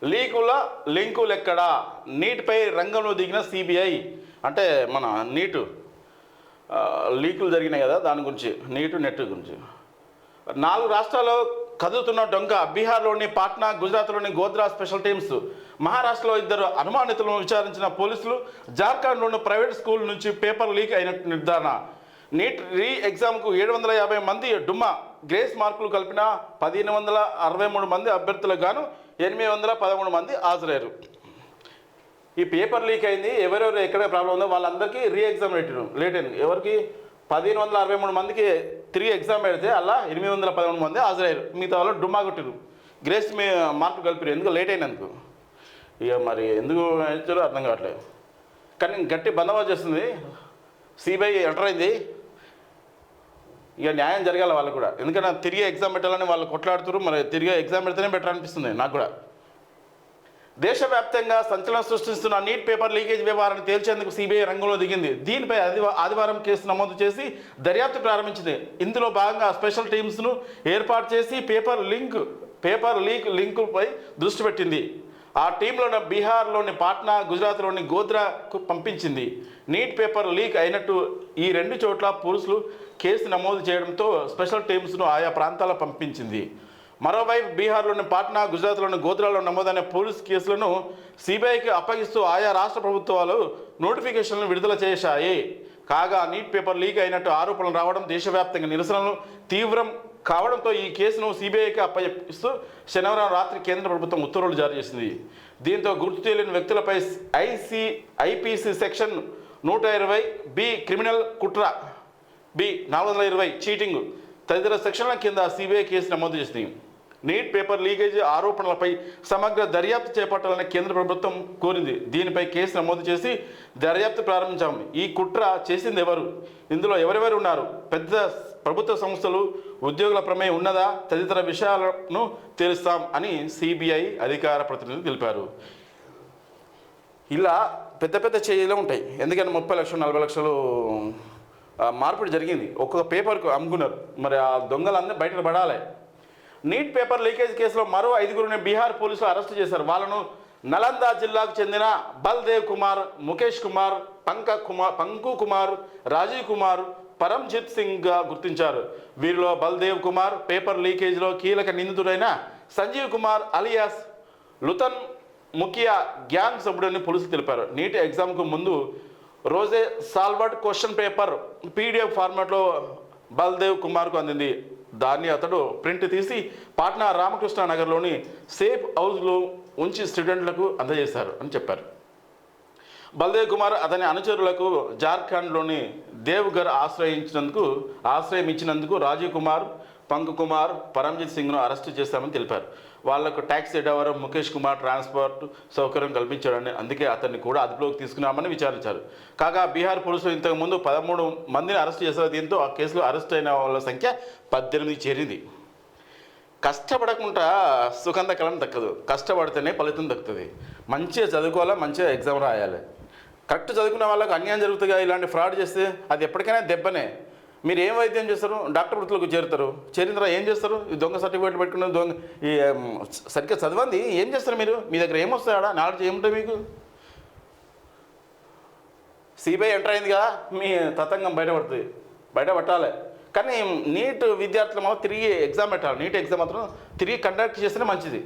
లీకుల లింకులు ఎక్కడా నీట్పై రంగంలో దిగిన సిబిఐ. అంటే మన నీటు లీకులు జరిగినాయి కదా, దాని గురించి నీటు నెట్ గురించి. 4 రాష్ట్రాల్లో కదులుతున్న డొంక. బీహార్లోని పాట్నా, గుజరాత్లోని గోద్రా స్పెషల్ టీమ్స్, మహారాష్ట్రలో 2 అనుమానితులను విచారించిన పోలీసులు. జార్ఖండ్లోని ప్రైవేట్ స్కూల్ నుంచి పేపర్ లీక్ అయినట్టు నిర్ధారణ. నీట్ రీ ఎగ్జామ్కు 750 మంది డుమ్మా. గ్రేస్ మార్కులు కలిపిన 1563 మంది అభ్యర్థులకు గాను 813 మంది హాజరయ్యారు. ఈ పేపర్ లీక్ అయింది, ఎవరెవరు ఎక్కడ ప్రాబ్లం ఉందో వాళ్ళందరికీ రీ ఎగ్జామ్ లేట్ అయింది. ఎవరికి 1563 మందికి తిరిగి ఎగ్జామ్ పెడితే అలా 813 మంది హాజరయ్యారు. మిగతా వాళ్ళు డుమ్మా కొట్టారు, గ్రేస్ మార్కులు కలిపారు. ఎందుకు లేట్ అయినందుకు. ఇక మరి ఎందుకు ఇచ్చారో అర్థం కావట్లేదు. కానీ గట్టి బందోబస్తు చేస్తుంది సిబిఐ. ఎంటర్ అయింది, ఇక న్యాయం జరగాలి వాళ్ళకు కూడా. ఎందుకంటే తిరిగి ఎగ్జామ్ పెట్టాలని వాళ్ళు కొట్లాడుతారు. మరి తిరిగి ఎగ్జామ్ పెడితేనే బెటర్ అనిపిస్తుంది నాకు కూడా. దేశవ్యాప్తంగా సంచలనం సృష్టిస్తున్న నీట్ పేపర్ లీకేజ్ వ్యవహారాన్ని తేల్చేందుకు సిబిఐ రంగంలో దిగింది. దీనిపై ఆదివారం కేసు నమోదు చేసి దర్యాప్తు ప్రారంభించింది. ఇందులో భాగంగా స్పెషల్ టీమ్స్ను ఏర్పాటు చేసి పేపర్ లీక్ లింకుపై దృష్టి పెట్టింది. ఆ టీంలో బీహార్లోని పాట్నా, గుజరాత్లోని గోద్రాకు పంపించింది. నీట్ పేపర్ లీక్ అయినట్టు ఈ 2 చోట్ల పోలీసులు కేసు నమోదు చేయడంతో స్పెషల్ టీమ్స్ను ఆయా ప్రాంతాలకు పంపించింది. మరోవైపు బీహార్లోని పాట్నా, గుజరాత్లోని గోద్రాలో నమోదైన పోలీసు కేసులను సిబిఐకి అప్పగిస్తూ ఆయా రాష్ట్ర ప్రభుత్వాలు నోటిఫికేషన్లను విడుదల చేశాయి. కాగా నీట్ పేపర్ లీక్ అయినట్టు ఆరోపణలు రావడం, దేశవ్యాప్తంగా నిరసనలు తీవ్రం కావడంతో ఈ కేసును సిబిఐకి అప్పగిస్తూ శనివారం రాత్రి కేంద్ర ప్రభుత్వం ఉత్తర్వులు జారీ చేసింది. దీంతో గుర్తు తెలియని వ్యక్తులపై ఐపీసీ సెక్షన్ 120 బి క్రిమినల్ కుట్ర, బి 420 చీటింగ్ తదితర సెక్షన్ల కింద సిబిఐ కేసు నమోదు చేసింది. నీట్ పేపర్ లీకేజ్ ఆరోపణలపై సమగ్ర దర్యాప్తు చేపట్టాలని కేంద్ర ప్రభుత్వం కోరింది. దీనిపై కేసు నమోదు చేసి దర్యాప్తు ప్రారంభించాం. ఈ కుట్ర చేసింది ఎవరు, ఇందులో ఎవరెవరు ఉన్నారు, పెద్ద ప్రభుత్వ సంస్థలు, ఉద్యోగుల ప్రమేయం ఉన్నదా తదితర విషయాలను తెలుస్తాం అని సిబిఐ అధికార ప్రతినిధులు తెలిపారు. ఇలా పెద్ద పెద్ద చర్యలు ఉంటాయి. ఎందుకంటే 30 లక్షలు 40 లక్షలు మార్పిడి జరిగింది. ఒక్కొక్క పేపర్కు అమ్ముకున్నారు. మరి ఆ దొంగలందరూ బయట పడాలి. నీట్ పేపర్ లీకేజ్ కేసులో మరో 5గురిని బీహార్ పోలీసులు అరెస్టు చేశారు. వాళ్ళను నలందా జిల్లాకు చెందిన బల్దేవ్ కుమార్, ముఖేష్ కుమార్, పంకు కుమార్, రాజీవ్ కుమార్, పరంజిత్ సింగ్గా గుర్తించారు. వీరిలో బల్దేవ్ కుమార్ పేపర్ లీకేజ్లో కీలక నిందితుడైన సంజీవ్ కుమార్ అలియాస్ లుతన్ ముఖ్య గ్యాంగ్ సభ్యుడని పోలీసులు తెలిపారు. నీట్ ఎగ్జామ్కు ముందు రోజే సాల్వర్డ్ క్వశ్చన్ పేపర్ పీడిఎఫ్ ఫార్మాట్లో బల్దేవ్ కుమార్కు అందింది. దాన్ని అతడు ప్రింట్ తీసి పాట్నా రామకృష్ణ నగర్లోని సేఫ్ హౌస్లో ఉంచి స్టూడెంట్లకు అందజేశారు అని చెప్పారు. బల్దేవ్ కుమార్ అతని అనుచరులకు జార్ఖండ్లోని దేవ్ఘర్ ఆశ్రయం ఇచ్చినందుకు రాజీవ్ కుమార్, పంకు కుమార్, పరంజిత్ సింగ్ను అరెస్టు చేశామని తెలిపారు. వాళ్లకు taxi driver Mukesh Kumar transport సౌకర్యం కల్పించాడని, అందుకే అతన్ని కూడా అదుపులోకి తీసుకున్నామని విచారించారు. కాగా బీహార్ పోలీసులు ఇంతకుముందు 13 మందిని అరెస్టు చేశారు. దీంతో ఆ కేసులో అరెస్ట్ అయిన వాళ్ళ సంఖ్య 18 చేరింది. కష్టపడకుండా సుగంధకలం దక్కదు, కష్టపడితేనే ఫలితం దక్కుతుంది. మంచిగా చదువుకోవాలా, మంచిగా ఎగ్జామ్ రాయాలి. కరెక్ట్ చదువుకున్న వాళ్ళకు అన్యాయం జరుగుతుంది. ఇలాంటి ఫ్రాడ్ చేస్తే అది ఎప్పటికైనా దెబ్బనే. మీరు ఏం వైద్యం చేస్తారు, డాక్టర్ వృత్తులకు చేరుతారు. చేరిన తర్వాత ఏం చేస్తారు, ఈ దొంగ సర్టిఫికేట్ పెట్టుకున్న దొంగ ఈ సరిగ్గా చదవండి ఏం చేస్తారు మీరు, మీ దగ్గర ఏమొస్తాయా నాలెడ్జ్ ఏముంటుంది మీకు. సిబిఐ ఎంటర్ అయింది కదా, మీ తతంగం బయటపట్టాలి. కానీ నీట్ విద్యార్థులు మాత్రం తిరిగి ఎగ్జామ్ పెట్టాలి. నీట్ ఎగ్జామ్ మాత్రం తిరిగి కండక్ట్ చేస్తేనే మంచిది.